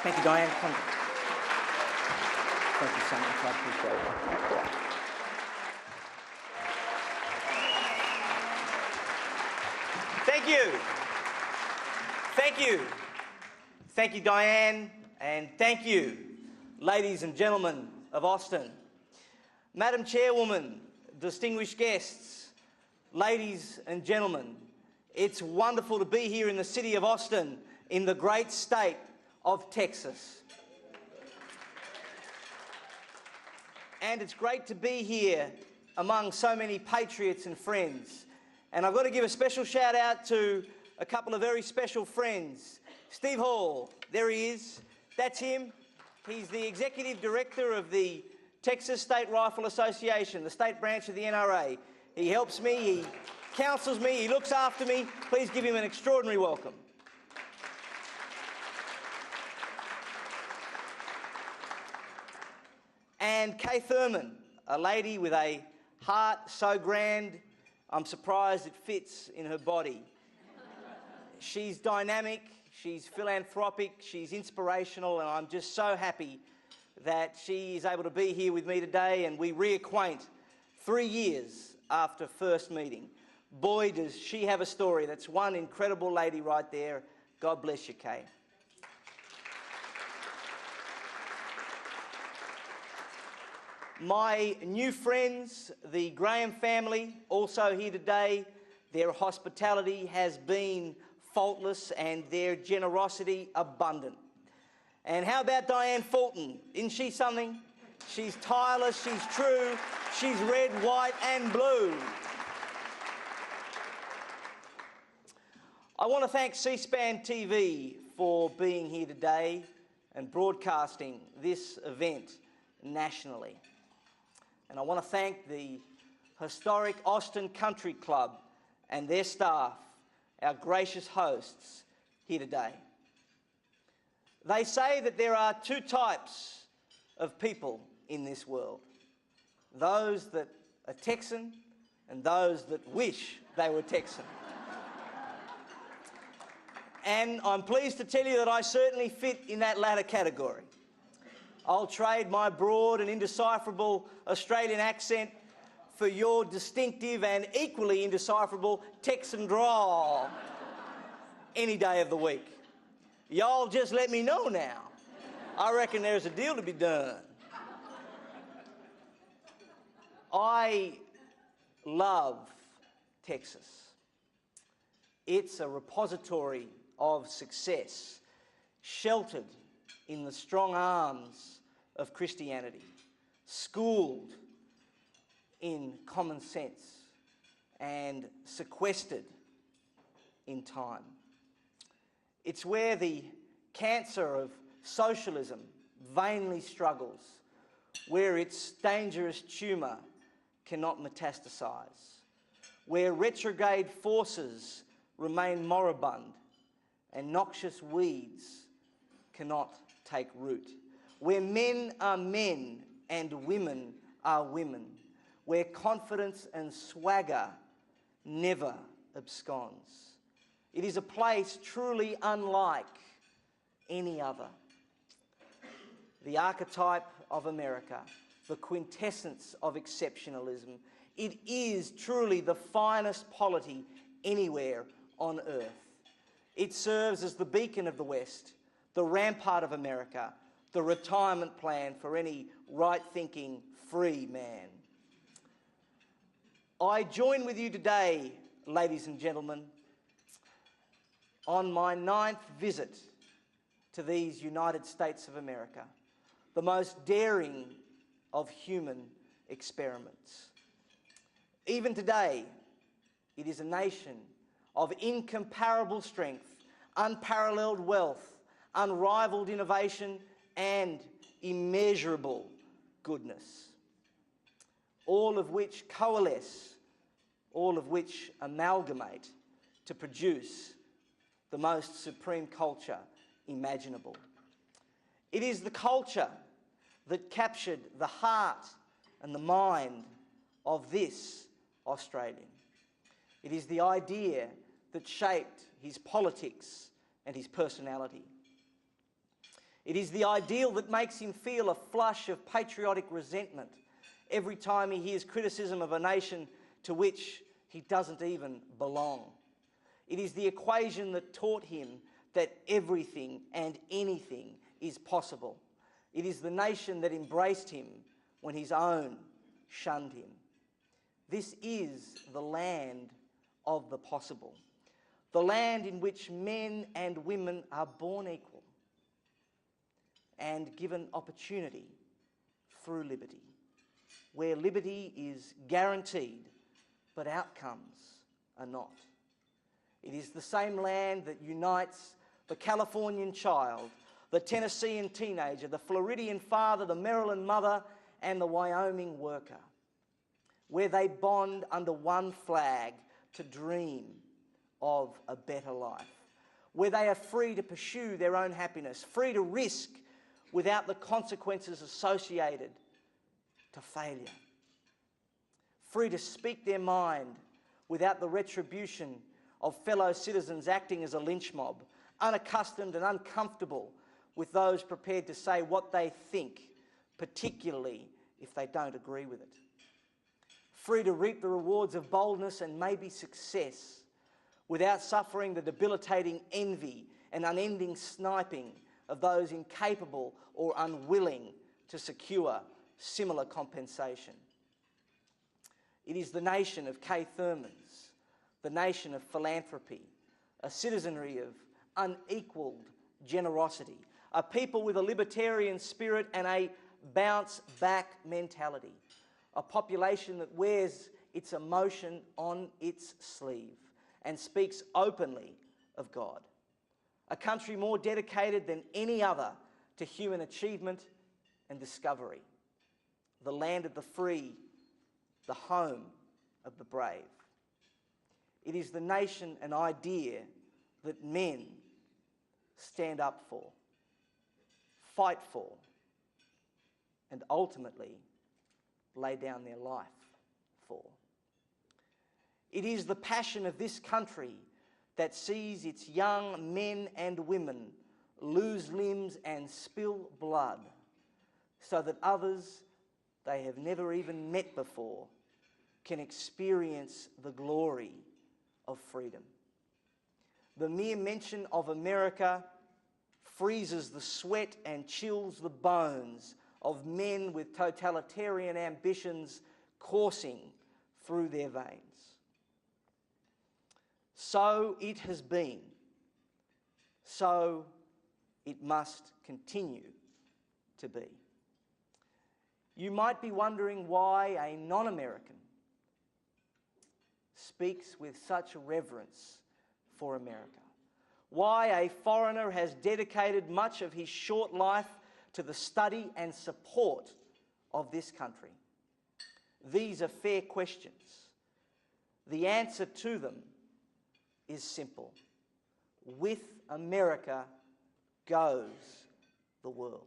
Thank you, Diane. Thank you so much. I appreciate it. Thank you. Thank you. Thank you, Diane, and thank you, ladies and gentlemen of Austin. Madam Chairwoman, distinguished guests, ladies and gentlemen, it's wonderful to be here in the city of Austin, in the great state of Texas. And it's great to be here among so many patriots and friends. And I've got to give a special shout out to a couple of very special friends. Steve Hall, there he is. That's him. He's the Executive Director of the Texas State Rifle Association, the state branch of the NRA. He helps me, he counsels me, he looks after me. Please give him an extraordinary welcome. And Kay Thurman, a lady with a heart so grand, I'm surprised it fits in her body. She's dynamic, she's philanthropic, she's inspirational, and I'm just so happy that she is able to be here with me today and we reacquaint 3 years after first meeting. Boy, does she have a story. That's one incredible lady right there. God bless you, Kay. My new friends, the Graham family, also here today. Their hospitality has been faultless and their generosity abundant. And how about Diane Fulton? Isn't she something? She's tireless, she's true, she's red, white and blue. I want to thank C-SPAN TV for being here today and broadcasting this event nationally. And I want to thank the historic Austin Country Club and their staff, our gracious hosts here today. They say that there are two types of people in this world. Those that are Texan and those that wish they were Texan. And I'm pleased to tell you that I certainly fit in that latter category. I'll trade my broad and indecipherable Australian accent for your distinctive and equally indecipherable Texan drawl any day of the week. Y'all just let me know now. I reckon there's a deal to be done. I love Texas. It's a repository of success, sheltered in the strong arms of Christianity, schooled in common sense and sequestered in time. It's where the cancer of socialism vainly struggles, where its dangerous tumour cannot metastasize, where retrograde forces remain moribund and noxious weeds cannot take root, where men are men and women are women, where confidence and swagger never absconds. It is a place truly unlike any other. The archetype of America, the quintessence of exceptionalism. It is truly the finest polity anywhere on earth. It serves as the beacon of the West, the rampart of America, the retirement plan for any right-thinking, free man. I join with you today, ladies and gentlemen, on my 9th visit to these United States of America, the most daring of human experiments. Even today, it is a nation of incomparable strength, unparalleled wealth, unrivaled innovation, and immeasurable goodness, all of which coalesce, all of which amalgamate to produce the most supreme culture imaginable. It is the culture that captured the heart and the mind of this Australian. It is the idea that shaped his politics and his personality. It is the ideal that makes him feel a flush of patriotic resentment every time he hears criticism of a nation to which he doesn't even belong. It is the equation that taught him that everything and anything is possible. It is the nation that embraced him when his own shunned him. This is the land of the possible, the land in which men and women are born equal and given opportunity through liberty, where liberty is guaranteed but outcomes are not. It is the same land that unites the Californian child, the Tennessean teenager, the Floridian father, the Maryland mother, and the Wyoming worker, where they bond under one flag to dream of a better life, where they are free to pursue their own happiness, free to risk without the consequences associated to failure, free to speak their mind without the retribution of fellow citizens acting as a lynch mob, unaccustomed and uncomfortable with those prepared to say what they think, particularly if they don't agree with it. Free to reap the rewards of boldness and maybe success without suffering the debilitating envy and unending sniping of those incapable or unwilling to secure similar compensation. It is the nation of Kay Thurmans, the nation of philanthropy, a citizenry of unequalled generosity, a people with a libertarian spirit and a bounce-back mentality, a population that wears its emotion on its sleeve and speaks openly of God, a country more dedicated than any other to human achievement and discovery, the land of the free, the home of the brave. It is the nation and idea that men stand up for, fight for, and ultimately lay down their life for. It is the passion of this country that sees its young men and women lose limbs and spill blood so that others they have never even met before can experience the glory of freedom. The mere mention of America freezes the sweat and chills the bones of men with totalitarian ambitions coursing through their veins. So it has been. So it must continue to be. You might be wondering why a non-American speaks with such reverence for America, why a foreigner has dedicated much of his short life to the study and support of this country. These are fair questions. The answer to them is simple. With America goes the world.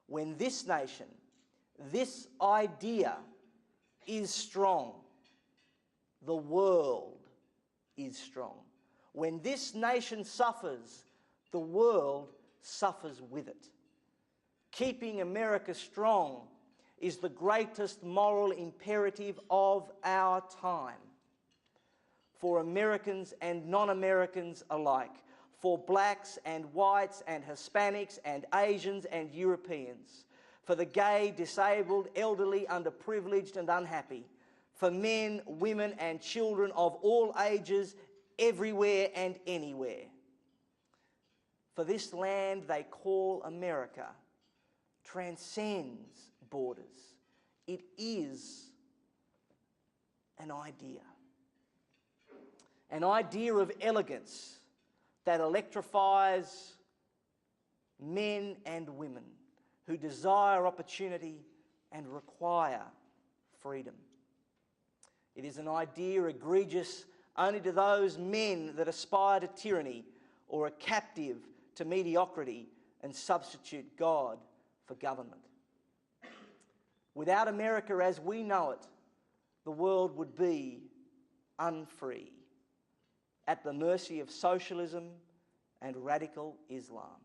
When this nation, this idea is strong, the world is strong. When this nation suffers, the world suffers with it. Keeping America strong is the greatest moral imperative of our time. For Americans and non-Americans alike, for blacks and whites and Hispanics and Asians and Europeans, for the gay, disabled, elderly, underprivileged and unhappy, for men, women and children of all ages, everywhere and anywhere. For this land they call America transcends borders. It is an idea of elegance that electrifies men and women who desire opportunity and require freedom. It is an idea egregious only to those men that aspire to tyranny or are captive to mediocrity and substitute God for government. Without America as we know it, the world would be unfree, at the mercy of socialism and radical Islam.